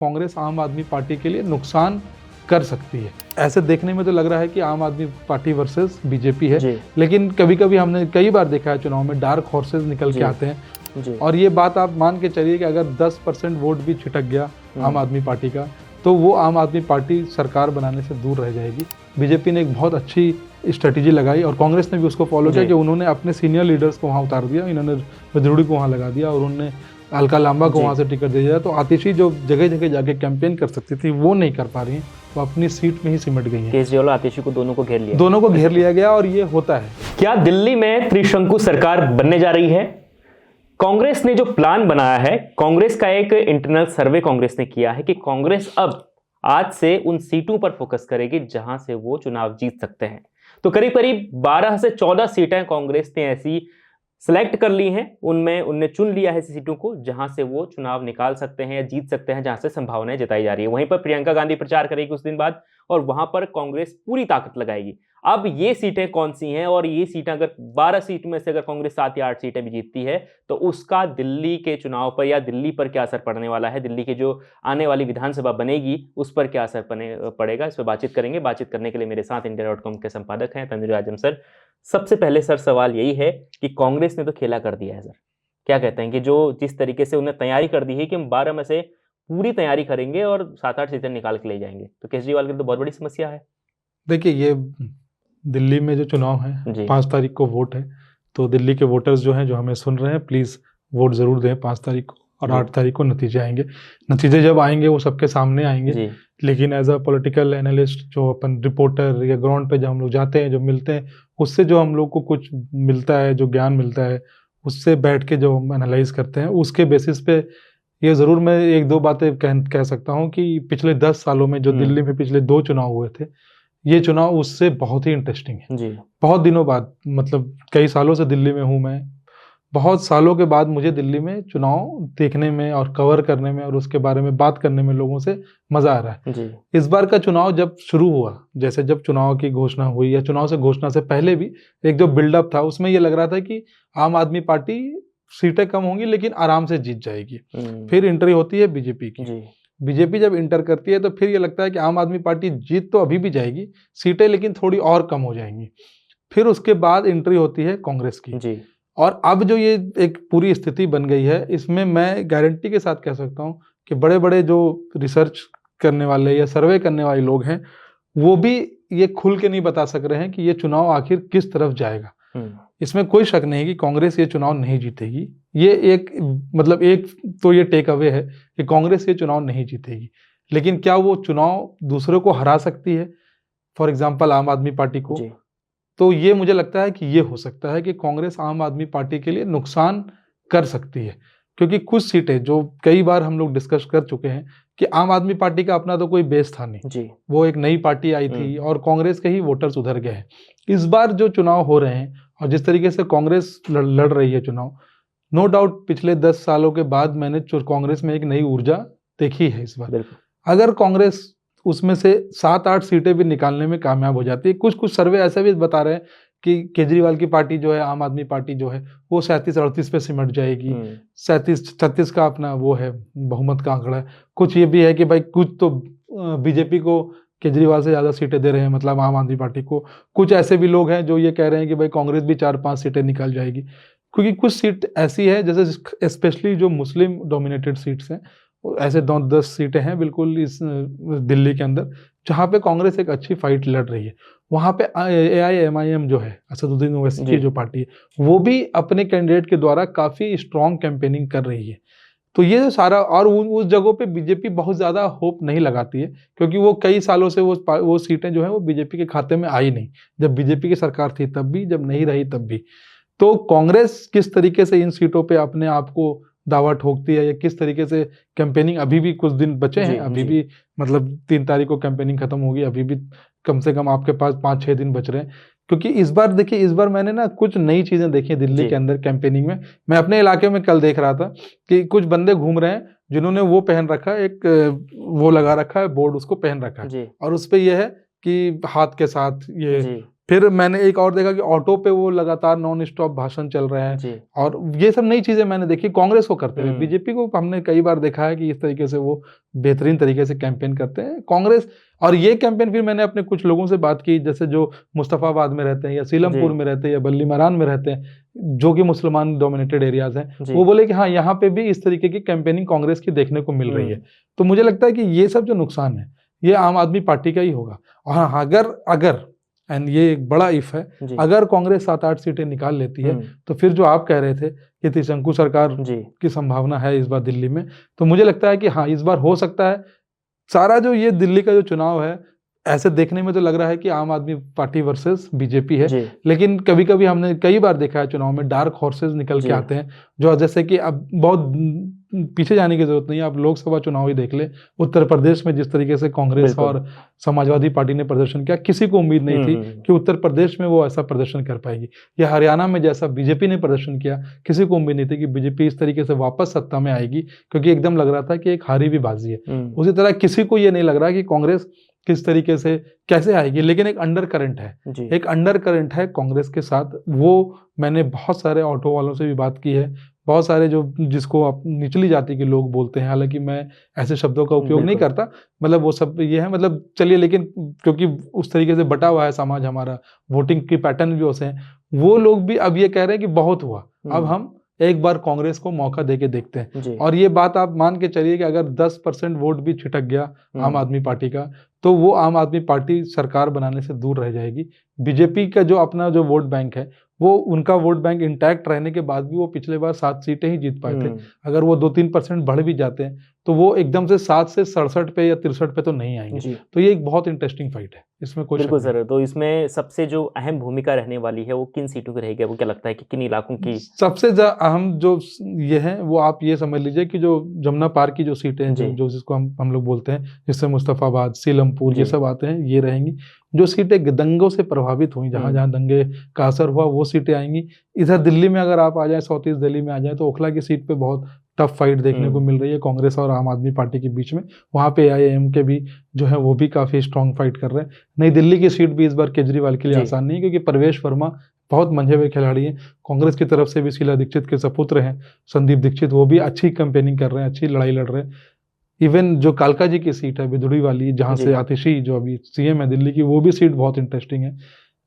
कांग्रेस आम आदमी पार्टी के लिए नुकसान कर सकती है। ऐसे देखने में तो लग रहा है कि आम आदमी पार्टी वर्सेस बीजेपी है, लेकिन कभी कभी हमने कई बार देखा है चुनाव में डार्क हॉर्सेस निकल के आते हैं। और ये बात आप मान के चलिए कि अगर 10% वोट भी छिटक गया आम आदमी पार्टी का, तो वो आम आदमी पार्टी सरकार बनाने से दूर रह जाएगी। बीजेपी ने एक बहुत अच्छी स्ट्रेटेजी लगाई और कांग्रेस ने भी उसको फॉलो किया कि उन्होंने अपने सीनियर लीडर्स को वहाँ उतार दिया, इन्होंने बदरूड़ी को वहाँ लगा दिया और उन्होंने अलका लांबा को वहाँ से टिकट दे दिया। तो आतिशी जो जगह जगह जाके कैंपेन कर सकती थी वो नहीं कर पा रही हैं, वो अपनी सीट में ही सिमट गई हैं। केजरीवाल और आतिशी को दोनों को घेर लिया गया और ये होता है। क्या दिल्ली में त्रिशंकु सरकार बनने जा रही है? कांग्रेस ने जो प्लान बनाया है, कांग्रेस का एक इंटरनल सर्वे कांग्रेस ने किया है कि कांग्रेस अब आज से उन सीटों पर फोकस करेगी जहां से वो चुनाव जीत सकते हैं। तो करीब करीब 12 से 14 सीटें कांग्रेस ने ऐसी सिलेक्ट कर ली हैं, उनमें उनने चुन लिया है ऐसी सीटों को जहां से वो चुनाव निकाल सकते हैं या जीत सकते हैं, जहां से संभावनाएं जताई जा रही है। वहीं पर प्रियंका गांधी प्रचार करेगी कुछ दिन बाद और वहां पर कांग्रेस पूरी ताकत लगाएगी। अब ये सीटें कौन सी हैं और ये सीटें अगर 12 सीट में से अगर कांग्रेस 7 या 8 सीटें भी जीतती है तो उसका दिल्ली के चुनाव पर या दिल्ली पर क्या असर पड़ने वाला है, दिल्ली की जो आने वाली विधानसभा बनेगी उस पर क्या असर पड़ेगा, इस पर बातचीत करेंगे। बातचीत करने के लिए मेरे साथ इंडिया.com के संपादक हैं तंजूर आजम सर। सबसे पहले सर सवाल यही है कि कांग्रेस ने तो खेला कर दिया है सर, क्या कहते हैं कि जो जिस तरीके से उन्हें तैयारी कर दी है कि हम 12 में से पूरी तैयारी करेंगे और 7-8 सीटें निकाल के ले जाएंगे, तो केजरीवाल की तो बहुत बड़ी समस्या है। देखिए, ये दिल्ली में जो चुनाव है 5 तारीख को वोट है, तो दिल्ली के वोटर्स जो हैं जो हमें सुन रहे हैं प्लीज़ वोट ज़रूर दें 5 तारीख को, और 8 तारीख को नतीजे आएंगे। नतीजे जब आएंगे वो सबके सामने आएंगे, लेकिन एज अ पॉलिटिकल एनालिस्ट जो अपन रिपोर्टर या ग्राउंड पे जब हम लोग जाते हैं, जो मिलते हैं, उससे जो हम लोग को कुछ मिलता है, जो ज्ञान मिलता है, उससे बैठ के जो हम एनालाइज करते हैं उसके बेसिस पे ये ज़रूर मैं 1-2 बातें कह सकता हूँ कि पिछले 10 सालों में जो दिल्ली में पिछले 2 चुनाव हुए थे, ये चुनाव उससे बहुत ही इंटरेस्टिंग है। बहुत दिनों बाद, मतलब कई सालों से दिल्ली में हूँ मैं, बहुत सालों के बाद मुझे दिल्ली में चुनाव देखने में और कवर करने में और उसके बारे में बात करने में लोगों से मजा आ रहा है। इस बार का चुनाव जब शुरू हुआ, जैसे जब चुनाव की घोषणा हुई या चुनाव से घोषणा से पहले भी एक जो बिल्डअप था उसमें ये लग रहा था कि आम आदमी पार्टी सीटें कम होंगी लेकिन आराम से जीत जाएगी। फिर एंट्री होती है बीजेपी की। बीजेपी जब इंटर करती है तो फिर ये लगता है कि आम आदमी पार्टी जीत तो अभी भी जाएगी, सीटें लेकिन थोड़ी और कम हो जाएंगी। फिर उसके बाद एंट्री होती है कांग्रेस की। और अब जो ये एक पूरी स्थिति बन गई है, इसमें मैं गारंटी के साथ कह सकता हूँ कि बड़े बड़े जो रिसर्च करने वाले या सर्वे करने वाले लोग हैं वो भी ये खुल के नहीं बता सक रहे हैं कि ये चुनाव आखिर किस तरफ जाएगा। इसमें कोई शक नहीं कि कांग्रेस ये चुनाव नहीं जीतेगी। ये एक मतलब एक तो ये टेक अवे है कि कांग्रेस ये चुनाव नहीं जीतेगी, लेकिन क्या वो चुनाव दूसरों को हरा सकती है, फॉर एग्जाम्पल आम आदमी पार्टी को? तो ये मुझे लगता है कि ये हो सकता है कि कांग्रेस आम आदमी पार्टी के लिए नुकसान कर सकती है, क्योंकि कुछ सीटें जो कई बार हम लोग डिस्कस कर चुके हैं कि आम आदमी पार्टी का अपना तो कोई बेस था नहीं, वो एक नई पार्टी आई थी और कांग्रेस के ही वोटर्स उधर गए हैं। इस बार जो चुनाव हो रहे हैं और जिस तरीके से कांग्रेस लड़ रही है चुनाव, नो डाउट पिछले 10 सालों के बाद मैंने कांग्रेस में एक नई ऊर्जा देखी है इस बार। अगर कांग्रेस उसमें से 7-8 सीटें भी निकालने में कामयाब हो जाती है, कुछ सर्वे ऐसे भी बता रहे हैं कि केजरीवाल की पार्टी जो है, आम आदमी पार्टी जो है, वो 37-38 पे सिमट जाएगी। 37-36 का अपना वो है बहुमत का आंकड़ा है। कुछ ये भी है कि भाई कुछ तो बीजेपी को केजरीवाल से ज़्यादा सीटें दे रहे हैं, मतलब आम आदमी पार्टी को। कुछ ऐसे भी लोग हैं जो ये कह रहे हैं कि भाई कांग्रेस भी 4-5 सीटें निकाल जाएगी, क्योंकि कुछ सीट ऐसी है जैसे स्पेशली जो मुस्लिम डोमिनेटेड सीट्स हैं, ऐसे 10 सीटें हैं बिल्कुल इस दिल्ली के अंदर जहाँ पे कांग्रेस एक अच्छी फाइट लड़ रही है। वहाँ पे AIMIM जो है, असदुद्दीन ओवैसी की जो पार्टी है, वो भी अपने कैंडिडेट के द्वारा काफ़ी स्ट्रॉन्ग कैंपेनिंग कर रही है। तो ये सारा, और उस जगहों पे बीजेपी बहुत ज़्यादा होप नहीं लगाती है, क्योंकि वो कई सालों से वो सीटें जो है वो बीजेपी के खाते में आई नहीं, जब बीजेपी की सरकार थी तब भी, जब नहीं रही तब भी। तो कांग्रेस किस तरीके से इन सीटों पे अपने आप को दावा ठोकती है या किस तरीके से कैंपेनिंग, अभी भी कुछ दिन बचे हैं, अभी भी मतलब 3 तारीख को कैंपेनिंग खत्म होगी, अभी भी कम से कम आपके पास 5-6 दिन बच रहे हैं। क्योंकि इस बार देखिए, इस बार मैंने ना कुछ नई चीजें देखी दिल्ली के अंदर कैंपेनिंग में। मैं अपने इलाके में कल देख रहा था कि कुछ बंदे घूम रहे हैं जिन्होंने वो पहन रखा है, एक वो लगा रखा है बोर्ड, उसको पहन रखा है और उस पे ये है कि हाथ के साथ ये फिर मैंने एक और देखा कि ऑटो पे वो लगातार नॉन स्टॉप भाषण चल रहे हैं, और ये सब नई चीजें मैंने देखी कांग्रेस को करते हुए। बीजेपी को हमने कई बार देखा है कि इस तरीके से वो बेहतरीन तरीके से कैंपेन करते हैं कांग्रेस। और ये कैंपेन फिर मैंने अपने कुछ लोगों से बात की, जैसे जो मुस्तफाबाद में रहते हैं या सीलमपुर में रहते हैं या बल्ली मरान में रहते हैं, जो कि मुसलमान डोमिनेटेड एरियाज हैं, वो बोले कि हाँ यहाँ पे भी इस तरीके की कैंपेनिंग कांग्रेस की देखने को मिल रही है। तो मुझे लगता है कि ये सब जो नुकसान है ये आम आदमी पार्टी का ही होगा। और हाँ, अगर एंड ये एक बड़ा इफ है, अगर कांग्रेस 7-8 सीटें निकाल लेती है तो फिर जो आप कह रहे थे कि त्रिशंकु सरकार की संभावना है इस बार दिल्ली में, तो मुझे लगता है कि हाँ इस बार हो सकता है। सारा जो ये दिल्ली का जो चुनाव है, ऐसे देखने में तो लग रहा है कि आम आदमी पार्टी वर्सेस बीजेपी है, लेकिन कभी कभी हमने कई बार देखा है चुनाव में डार्क हॉर्सेस निकल के आते हैं, जो जैसे कि अब बहुत पीछे जाने की जरूरत नहीं है, आप लोकसभा चुनाव ही देख ले, उत्तर प्रदेश में जिस तरीके से कांग्रेस और समाजवादी पार्टी ने प्रदर्शन किया, किसी को उम्मीद नहीं थी कि उत्तर प्रदेश में वो ऐसा प्रदर्शन कर पाएगी। या हरियाणा में जैसा बीजेपी ने प्रदर्शन किया, किसी को उम्मीद नहीं थी कि बीजेपी इस तरीके से वापस सत्ता में आएगी, क्योंकि एकदम लग रहा था कि एक हारी भी बाजी है। उसी तरह किसी को ये नहीं लग रहा कि कांग्रेस किस तरीके से कैसे आएगी, लेकिन एक अंडर करंट है कांग्रेस के साथ। वो मैंने बहुत सारे ऑटो वालों से भी बात की है, बहुत सारे जो जिसको आप निचली जाति के लोग बोलते हैं, हालांकि मैं ऐसे शब्दों का उपयोग नहीं करता, मतलब वो सब ये है, मतलब चलिए, लेकिन क्योंकि उस तरीके से बटा हुआ है समाज हमारा, वोटिंग की पैटर्न भी वैसे हैं, वो लोग भी अब ये कह रहे हैं कि बहुत हुआ, अब हम एक बार कांग्रेस को मौका देके देखते हैं। और ये बात आप मान के चलिए कि अगर 10% वोट भी छिटक गया आम आदमी पार्टी का, तो वो आम आदमी पार्टी सरकार बनाने से दूर रह जाएगी। बीजेपी का जो अपना जो वोट बैंक है, वो उनका वोट बैंक इंटैक्ट रहने के बाद भी वो पिछले बार 7 सीटें ही जीत पाए थे। अगर वो 2-3% बढ़ भी जाते हैं तो वो एकदम से 7 से 67 पे या 63 पे तो नहीं आएंगे। तो ये एक बहुत इंटरेस्टिंग फाइट है, इसमें कोई बिल्कुल सर। तो इसमें सबसे जो अहम भूमिका रहने वाली है वो किन सीटों की रहेगी, वो क्या लगता है कि किन इलाकों की? सबसे अहम जो ये है वो आप ये समझ लीजिए कि जो जमुना पार की जो सीटें हैं, जो जिसको हम लोग बोलते हैं, जिससे मुस्तफाबाद, सीलमपुर ये सब आते हैं, ये रहेंगी। जो सीटें दंगों से प्रभावित हुई, जहां जहां दंगे का असर हुआ, वो सीटें आएंगी। इधर दिल्ली में अगर आप आ जाए, साउथ ईस्ट दिल्ली में आ जाए, तो ओखला की सीट पे बहुत टफ फाइट देखने को मिल रही है कांग्रेस और आम आदमी पार्टी के बीच में। वहां पे AIM के भी जो है वो भी काफी स्ट्रॉन्ग फाइट कर रहे हैं। नई दिल्ली की सीट भी इस बार केजरीवाल के लिए आसान नहीं है, क्योंकि परवेश वर्मा बहुत मंझे हुए खिलाड़ी हैं। कांग्रेस की तरफ से भी शीला दीक्षित के सपुत्र हैं संदीप दीक्षित, वो भी अच्छी कैंपेनिंग कर रहे हैं, अच्छी लड़ाई लड़ रहे हैं। इवन जो कालका जी की सीट है बिदुड़ी वाली, जहां से आतिशी जो अभी CM है दिल्ली की, वो भी सीट बहुत इंटरेस्टिंग है।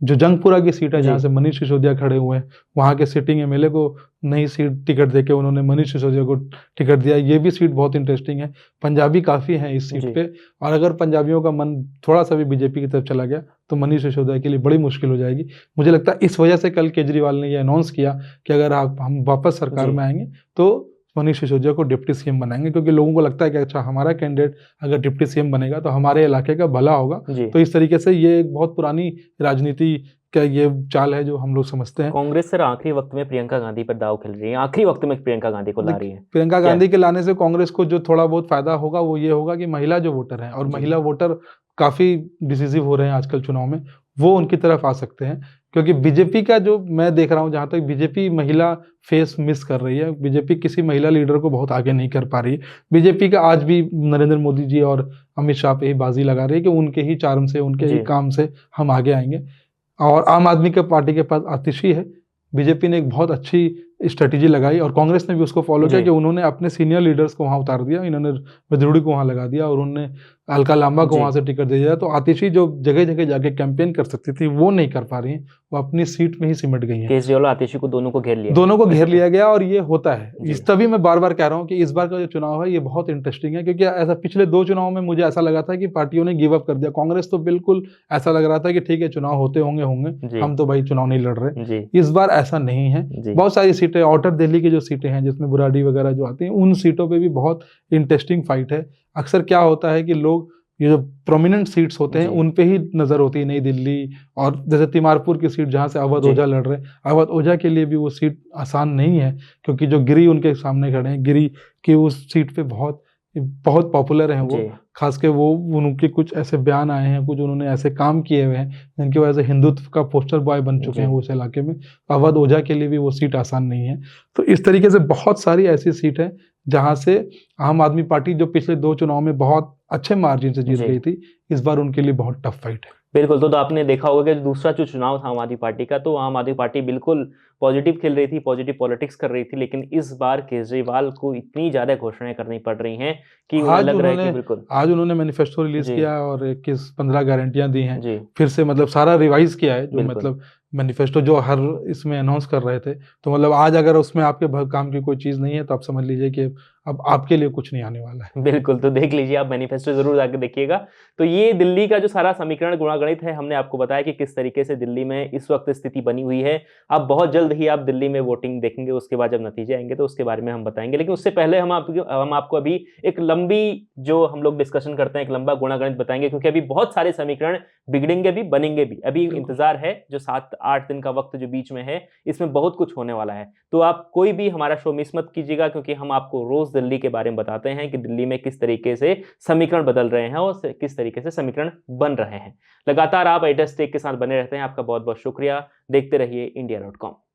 जो जंगपुरा की सीट है, जहां से मनीष सिसोदिया खड़े हुए हैं, वहां के सिटिंग MLA को नई सीट टिकट देके उन्होंने मनीष सिसोदिया को टिकट दिया, ये भी सीट बहुत इंटरेस्टिंग है। पंजाबी काफी हैं इस सीट पे, और अगर पंजाबियों का मन थोड़ा सा भी बीजेपी की तरफ चला गया तो मनीष सिसोदिया के लिए बड़ी मुश्किल हो जाएगी। मुझे लगता है इस वजह से कल केजरीवाल ने ये अनाउंस किया कि अगर हम वापस सरकार में आएंगे तो मनीष सिसोदिया को डिप्टी CM बनाएंगे, क्योंकि लोगों को लगता है कि अच्छा हमारा कैंडिडेट अगर डिप्टी CM बनेगा तो हमारे इलाके का भला होगा। तो इस तरीके से ये एक बहुत पुरानी राजनीति का ये चाल है जो हम लोग समझते हैं। कांग्रेस सर आखिरी वक्त में प्रियंका गांधी पर दाव खेल रही है, आखिरी वक्त में प्रियंका गांधी को ला रही है। प्रियंका गांधी के लाने से कांग्रेस को जो थोड़ा बहुत फायदा होगा वो ये होगा कि महिला जो वोटर है, और महिला वोटर काफी डिसिसिव हो रहे हैं आजकल चुनाव में, वो उनकी तरफ आ सकते हैं। क्योंकि बीजेपी का जो मैं देख रहा हूं, जहां तक बीजेपी महिला फेस मिस कर रही है, बीजेपी किसी महिला लीडर को बहुत आगे नहीं कर पा रही है। बीजेपी का आज भी नरेंद्र मोदी जी और अमित शाह पे ही बाजी लगा रही है कि उनके ही चार्म से, उनके ही काम से हम आगे आएंगे। और आम आदमी के पार्टी के पास आतिशी है। बीजेपी ने एक बहुत अच्छी स्ट्रेटेजी लगाई और कांग्रेस ने भी उसको फॉलो किया कि उन्होंने अपने सीनियर लीडर्स को वहां उतार दिया, इन्होंने विद्रोही को वहां लगा दिया और उन्होंने अलका लांबा को वहां से टिकट दे दिया। तो आतिशी जो जगह जगह जाके कैंपेन कर सकती थी वो नहीं कर पा रही है, वो अपनी सीट में ही सिमट गई है। केजरीवाल आतिशी को दोनों को घेर लिया गया और ये होता है। इस तभी मैं बार बार कह रहा हूँ कि इस बार का जो चुनाव है ये बहुत इंटरेस्टिंग है, क्योंकि ऐसा पिछले 2 चुनाव में मुझे ऐसा लगा था कि पार्टियों ने गिव अप कर दिया। कांग्रेस तो बिल्कुल ऐसा लग रहा था कि ठीक है चुनाव होते होंगे, हम तो भाई चुनाव नहीं लड़ रहे। इस बार ऐसा नहीं है। बहुत सारी सीटें, आउटर दिल्ली की जो सीटें हैं जिसमें बुराड़ी वगैरह जो आती हैं, उन सीटों पे भी बहुत इंटरेस्टिंग फाइट है। अक्सर क्या होता है कि लोग ये जो प्रोमिनेंट सीट्स होते हैं उन पे ही नजर होती है। नई दिल्ली और जैसे तिमारपुर की सीट जहां से अवध ओझा लड़ रहे हैं, अवध ओझा के लिए भी वो सीट आसान नहीं है, क्योंकि जो गिरी उनके सामने खड़े हैं, गिरी की उस सीट पे बहुत पॉपुलर हैं वो, खास के वो उनके कुछ ऐसे बयान आए हैं, कुछ उन्होंने ऐसे काम किए हुए हैं जिनकी वजह से हिंदुत्व का पोस्टर बॉय बन चुके हैं उस इलाके में। अवध ओझा के लिए भी वो सीट आसान नहीं है। तो इस तरीके से बहुत सारी ऐसी सीट है जहां से आम आदमी पार्टी जो पिछले 2 चुनाव में बहुत अच्छे मार्जिन से जीत गई थी, इस बार उनके लिए बहुत टफ फाइट है। बिल्कुल। तो आपने देखा होगा कि दूसरा जो चुनाव था आम आदमी पार्टी का, तो आम आदमी पार्टी बिल्कुल पॉजिटिव खेल रही थी, पॉजिटिव पॉलिटिक्स कर रही थी, लेकिन इस बार केजरीवाल को इतनी ज़्यादा घोषणाएँ करनी पड़ रही हैं कि उन्हें लग रहा है कि बिल्कुल आज उन्होंने मैनिफेस्टो रिलीज जी। किया और 15 गारंटियां दी हैं। जी। फिर से मतलब सारा रिवाइज किया है, जो बिल्कुल। मतलब मैनिफेस्टो जो हर इसमें अनाउंस कर रहे थे, तो मतलब आज अगर उसमें आपके काम की कोई चीज़ नहीं है तो आप समझ लीजिए कि अब आपके लिए कुछ नहीं आने वाला है। बिल्कुल, तो देख लीजिए आप, मैनिफेस्टो ज़रूर जाके देखिएगा। तो ये दिल्ली का जो सारा समीकरण गुणागणित है, हमने आपको बताया कि किस तरीके से दिल्ली में इस वक़्त स्थिति बनी हुई है। अब बहुत जल्द ही आप दिल्ली में वोटिंग देखेंगे, उसके बाद जब नतीजे आएँगे तो उसके बारे में हम बताएँगे। लेकिन उससे पहले हम आपको अभी एक लंबी, जो हम लोग डिस्कशन करते हैं, एक लंबा गुणागणित बताएँगे, क्योंकि अभी बहुत सारे समीकरण बिगड़ेंगे भी, बनेंगे भी। अभी इंतज़ार है, जो 7-8 दिन का वक़्त जो बीच में है, इसमें बहुत कुछ होने वाला है। तो आप कोई भी हमारा शो मिस मत कीजिएगा, क्योंकि हम आपको रोज़ दिल्ली के बारे में बताते हैं कि दिल्ली में किस तरीके से समीकरण बदल रहे हैं और किस तरीके से समीकरण बन रहे हैं। लगातार आप एटस्टेक के साथ बने रहते हैं। आपका बहुत-बहुत शुक्रिया। देखते रहिए इंडिया.com।